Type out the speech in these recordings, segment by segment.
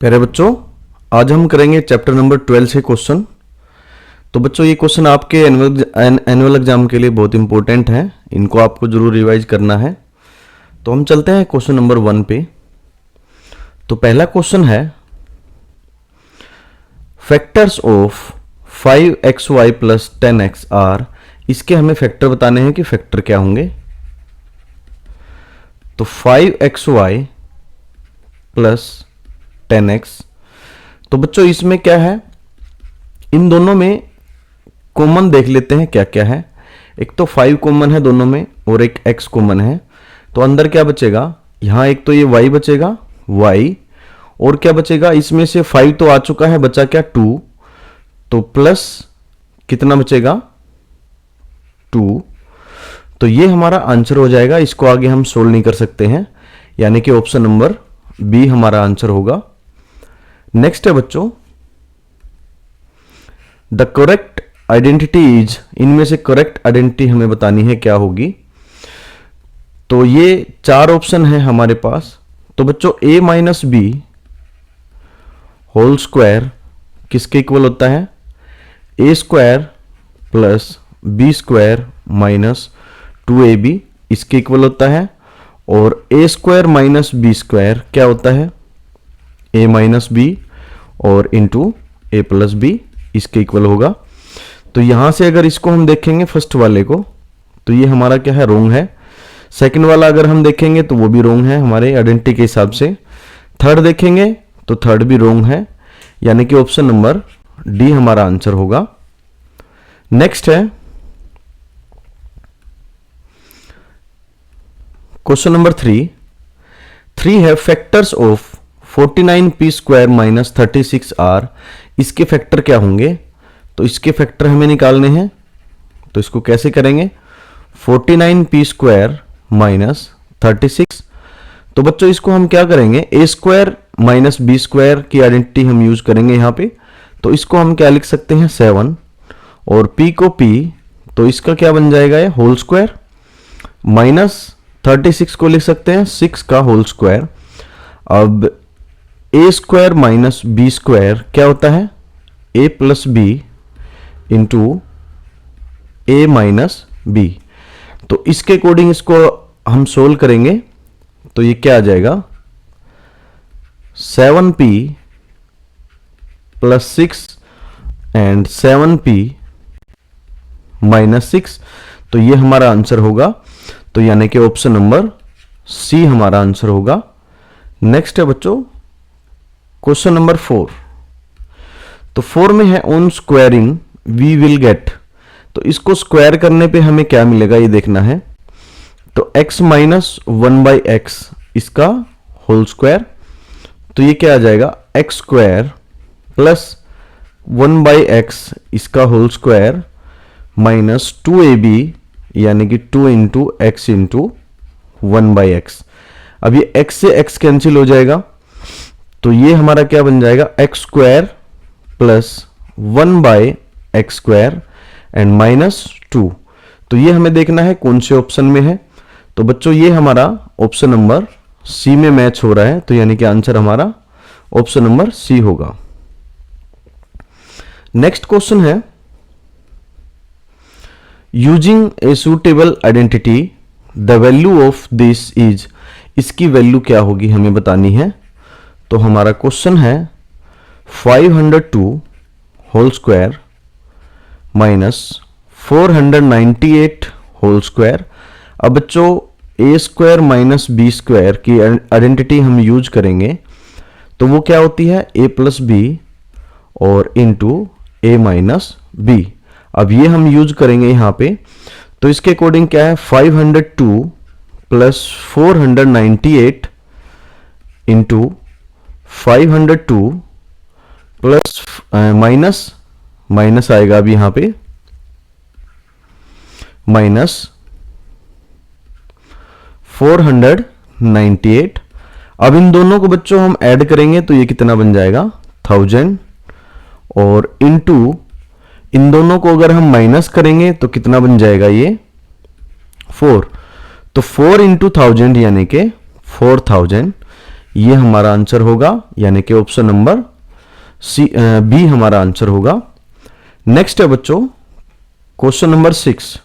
प्यारे बच्चों, आज हम करेंगे चैप्टर नंबर 12 से क्वेश्चन। तो बच्चों, ये क्वेश्चन आपके एनुअल एग्जाम के लिए बहुत इंपॉर्टेंट है, इनको आपको जरूर रिवाइज करना है। तो हम चलते हैं क्वेश्चन नंबर 1 पे। तो पहला क्वेश्चन है, factors of 5xy plus 10x are. इसके हमें फैक्टर बताने हैं कि फैक्टर क्या होंगे। तो 5xy प्लस 10x, तो बच्चों इसमें क्या है, इन दोनों में कॉमन देख लेते हैं क्या क्या है। एक तो 5 कॉमन है दोनों में और एक x कॉमन है। तो अंदर क्या बचेगा, यहां एक तो ये y बचेगा y, और क्या बचेगा, इसमें से 5 तो आ चुका है, बचा क्या 2, तो प्लस कितना बचेगा 2। तो ये हमारा आंसर हो जाएगा। इसको आगे हम सोल्व नहीं कर सकते हैं, यानी कि ऑप्शन नंबर बी हमारा आंसर होगा। नेक्स्ट है बच्चों, द करेक्ट आइडेंटिटी इज, इनमें से करेक्ट आइडेंटिटी हमें बतानी है क्या होगी। तो ये 4 ऑप्शन है हमारे पास। तो बच्चों a minus B whole square किसके इक्वल होता है, a square plus B square minus 2ab, इसके इक्वल होता है। और a square minus B square क्या होता है, a माइनस बी और इंटू a प्लस बी, इसके इक्वल होगा। तो यहां से अगर इसको हम देखेंगे फर्स्ट वाले को, तो ये हमारा क्या है, रोंग है। सेकंड वाला अगर हम देखेंगे तो वो भी रोंग है हमारे आइडेंटिटी के हिसाब से। थर्ड देखेंगे तो थर्ड भी रोंग है, यानी कि ऑप्शन नंबर डी हमारा आंसर होगा। नेक्स्ट है क्वेश्चन नंबर 3 है, factors of 49p square minus 36r। इसके फैक्टर क्या होंगे। तो इसके फैक्टर हमें निकालने हैं। तो इसको कैसे करेंगे, 49p स्क्वायर माइनस 36। तो बच्चों इसको हम क्या करेंगे, a square minus B square की आइडेंटिटी हम यूज करेंगे यहाँ पे। तो इसको हम क्या लिख सकते हैं 7, और p को p, तो इसका क्या बन जाएगा ये होल स्क्वायर, माइनस 36 को लिख सकते हैं 6 का होल स्क्वायर। अब a square minus B square क्या होता है, a plus B into a minus B. तो इसके अकॉर्डिंग इसको हम सोल्व करेंगे। तो ये क्या आ जाएगा, 7p plus 6 and 7p minus 6। तो ये हमारा आंसर होगा। तो यानी कि ऑप्शन नंबर सी हमारा आंसर होगा। नेक्स्ट है बच्चों क्वेश्चन नंबर 4। तो 4 में है, on squaring we will get. तो इसको स्क्वायर करने पे हमें क्या मिलेगा ये देखना है। तो x माइनस 1/x इसका होल स्क्वायर, तो ये क्या आ जाएगा, x स्क्वायर प्लस 1/x इसका होल स्क्वायर माइनस 2ab, यानी कि 2 इंटू एक्स इंटू 1/x। अब ये x से x कैंसिल हो जाएगा, तो ये हमारा क्या बन जाएगा, x square plus 1/x square and minus 2। तो ये हमें देखना है कौन से ऑप्शन में है। तो बच्चों ये हमारा ऑप्शन नंबर सी में मैच हो रहा है, तो यानी कि आंसर हमारा ऑप्शन नंबर सी होगा। नेक्स्ट क्वेश्चन है, using a suitable identity the value of this is. इसकी वैल्यू क्या होगी हमें बतानी है। तो हमारा क्वेश्चन है 502 whole square minus 498 whole square. अब बच्चों a square minus B square की आइडेंटिटी हम यूज करेंगे, तो वो क्या होती है, a प्लस बी और इंटू a माइनस बी। अब ये हम यूज करेंगे यहाँ पे। तो इसके अकॉर्डिंग क्या है, 502 प्लस 498 इंटू 502 प्लस माइनस आएगा अभी यहाँ पे माइनस 498। अब इन दोनों को बच्चों हम ऐड करेंगे तो ये कितना बन जाएगा 1000, और इनटू इन दोनों को अगर हम माइनस करेंगे तो कितना बन जाएगा ये 4। तो 4 इंटू 1000 यानी कि 4000, ये हमारा आंसर होगा, यानी कि ऑप्शन नंबर बी हमारा आंसर होगा। नेक्स्ट है बच्चों क्वेश्चन नंबर 6।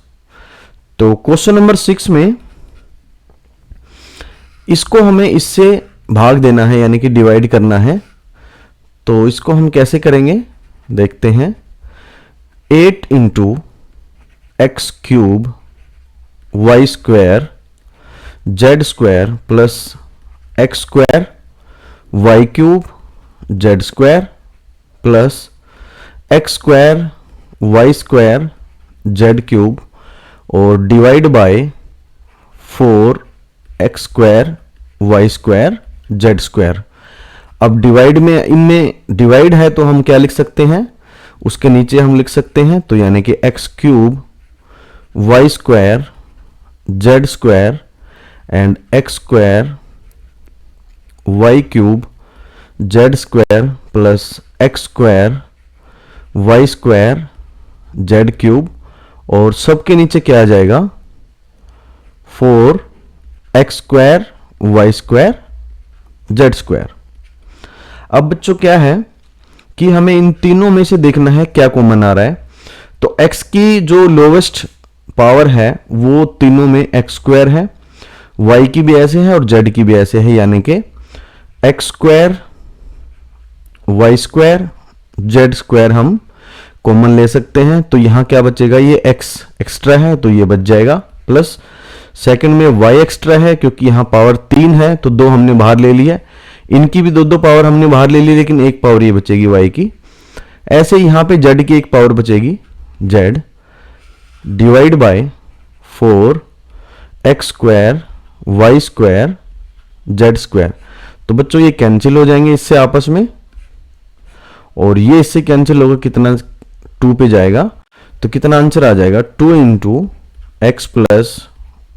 तो क्वेश्चन नंबर 6 में इसको हमें इससे भाग देना है, यानी कि डिवाइड करना है। तो इसको हम कैसे करेंगे देखते हैं। 8 into x cube Y square Z square plus x square Y cube Z square plus x square Y square Z cube और divide by 4 x square Y square Z square. अब डिवाइड में, इनमें डिवाइड है तो हम क्या लिख सकते हैं, उसके नीचे हम लिख सकते हैं, तो यानी कि X cube Y square Z square and X square Y cube Z square plus x square Y square Z cube और सबके नीचे क्या आ जाएगा 4 x square Y square Z square. अब बच्चों क्या है कि हमें इन तीनों में से देखना है क्या कॉमन आ रहा है। तो x की जो लोवेस्ट पावर है वो तीनों में एक्स स्क्वायर है, y की भी ऐसे है और z की भी ऐसे है, यानी कि X square Y square Z square हम कॉमन ले सकते हैं। तो यहां क्या बचेगा, ये x एक्स्ट्रा है तो ये बच जाएगा, प्लस सेकंड में y एक्स्ट्रा है क्योंकि यहां पावर 3 है तो 2 हमने बाहर ले लिया, इनकी भी दो पावर हमने बाहर ले ली, लेकिन एक पावर ये बचेगी y की। ऐसे यहां पे z की एक पावर बचेगी z divide by 4 x square Y square Z square. तो बच्चों ये कैंसिल हो जाएंगे इससे आपस में और ये इससे कैंसिल होगा, कितना 2 पे जाएगा तो कितना आंसर आ जाएगा 2 into X plus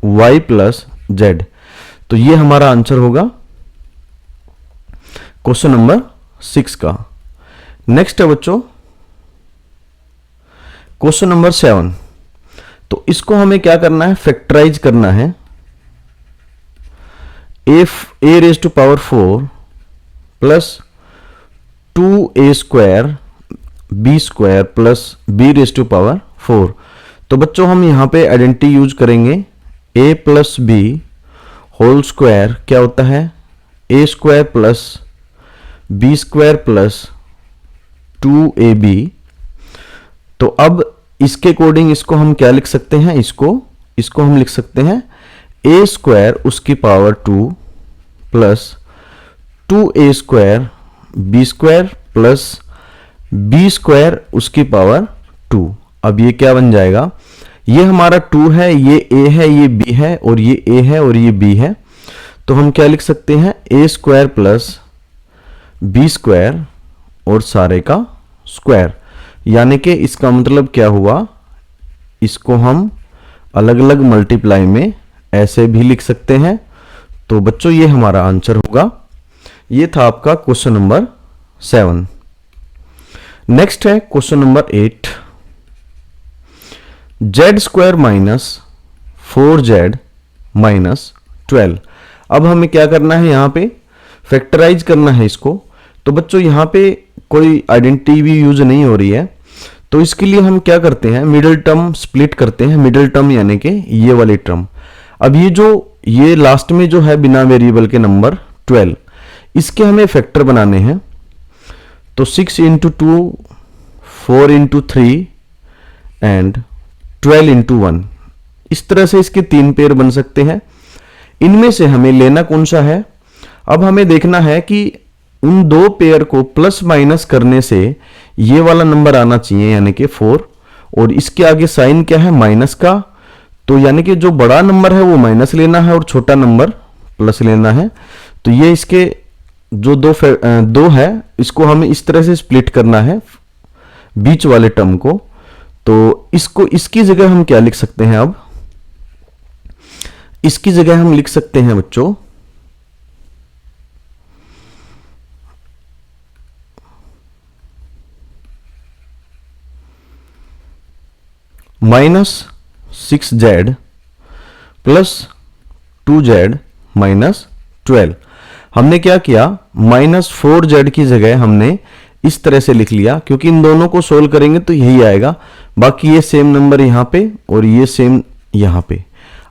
Y plus Z. तो ये हमारा आंसर होगा क्वेश्चन नंबर 6 का। नेक्स्ट है बच्चों क्वेश्चन नंबर 7। तो इसको हमें क्या करना है, फैक्टराइज करना है। A raise to power 4 plus 2a square B square plus b raise to power 4। तो बच्चों हम यहां पे आइडेंटिटी यूज करेंगे, a plus b whole square क्या होता है a square plus B square plus 2ab। तो अब इसके अकॉर्डिंग इसको हम क्या लिख सकते हैं, इसको हम लिख सकते हैं a स्क्वायर उसकी power 2 plus 2a square B square plus B square उसकी पावर 2। अब ये क्या बन जाएगा, ये हमारा 2 है, ये a है, ये b है और ये a है और ये b है। तो हम क्या लिख सकते हैं a square plus B square और सारे का स्क्वायर, यानी कि इसका मतलब क्या हुआ, इसको हम अलग अलग मल्टीप्लाई में ऐसे भी लिख सकते हैं। तो बच्चों ये हमारा आंसर होगा। ये था आपका क्वेश्चन नंबर 7। नेक्स्ट है question number 8। Z square minus 4z minus 12। अब हमें क्या करना है, यहां पे फैक्टराइज करना है इसको। तो बच्चों यहां पे कोई आइडेंटिटी भी यूज नहीं हो रही है, तो इसके लिए हम क्या करते हैं, मिडिल टर्म स्प्लिट करते हैं। मिडिल टर्म यानी कि ये वाली टर्म। अब ये लास्ट में जो है बिना वेरिएबल के नंबर 12, इसके हमें फैक्टर बनाने हैं। तो 6 इंटू 2 4 इंटू 3 एंड 12 इंटू 1, इस तरह से इसके 3 पेयर बन सकते हैं। इनमें से हमें लेना कौन सा है, अब हमें देखना है कि उन 2 पेयर को प्लस माइनस करने से ये वाला नंबर आना चाहिए, यानी कि 4, और इसके आगे साइन क्या है, माइनस का। तो यानी कि जो बड़ा नंबर है वो माइनस लेना है और छोटा नंबर प्लस लेना है। तो ये इसके जो दो है, इसको हमें इस तरह से स्प्लिट करना है बीच वाले टर्म को। तो इसकी जगह हम क्या लिख सकते हैं, अब इसकी जगह हम लिख सकते हैं बच्चों -6z प्लस 2z माइनस 12। हमने क्या किया, -4z की जगह हमने इस तरह से लिख लिया, क्योंकि इन दोनों को सोल्व करेंगे तो यही आएगा। बाकी ये सेम नंबर यहाँ पे और ये सेम यहाँ पे।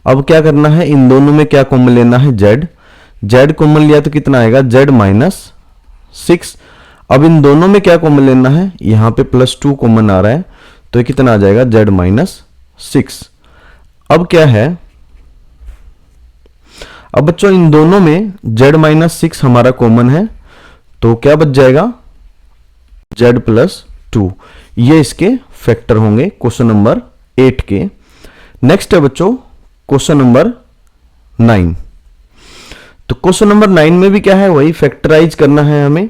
अब क्या करना है, इन दोनों में क्या कॉमन लेना है, z कॉमन लिया तो कितना आएगा, z-6। अब इन दोनों में क्या कॉमन लेना है, यहाँ पे +2 कॉमन आ रहा है, तो ये कितना आ जाएगा, z-6। अब क्या है, अब बच्चों इन दोनों में z-6 हमारा कॉमन है, तो क्या बच जाएगा, z+2। ये इसके फैक्टर होंगे क्वेश्चन नंबर 8 के। नेक्स्ट है बच्चों क्वेश्चन नंबर 9। तो क्वेश्चन नंबर 9 में भी क्या है, वही फैक्टराइज करना है हमें।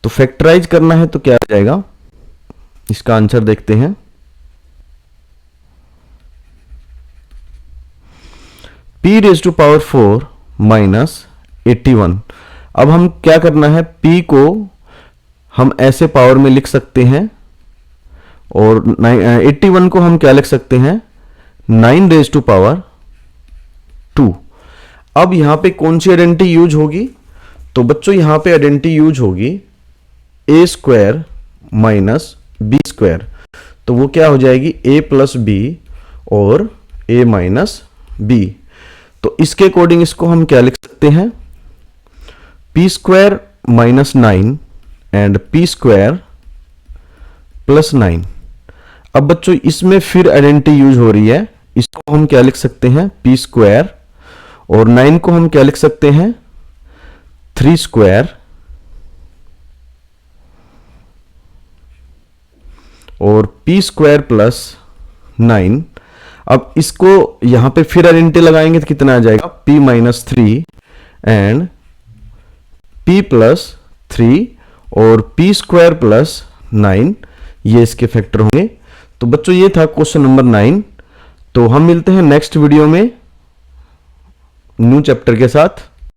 तो फैक्टराइज करना है तो क्या आ जाएगा, इसका आंसर देखते हैं। p⁴ -81। अब हम क्या करना है, p को हम ऐसे पावर में लिख सकते हैं और 81 को हम क्या लिख सकते हैं, 9⁻²। अब यहां पे कौन सी आइडेंटिटी यूज होगी, तो बच्चों यहां पे आइडेंटिटी यूज होगी a² - b²। तो वो क्या हो जाएगी, a + b और a - b। तो इसके अकॉर्डिंग इसको हम क्या लिख सकते हैं, p² - 9 एंड p² + 9। अब बच्चों इसमें फिर आइडेंटिटी यूज हो रही है, इसको हम क्या लिख सकते हैं, p² और 9 को हम क्या लिख सकते हैं, 3² और p² + 9। अब इसको यहां पे फिर आइडेंटिटी लगाएंगे तो कितना आ जाएगा, p - 3 एंड p + 3 और p² + 9, ये इसके फैक्टर होंगे। तो बच्चों ये था क्वेश्चन नंबर 9। तो हम मिलते हैं नेक्स्ट वीडियो में न्यू चैप्टर के साथ।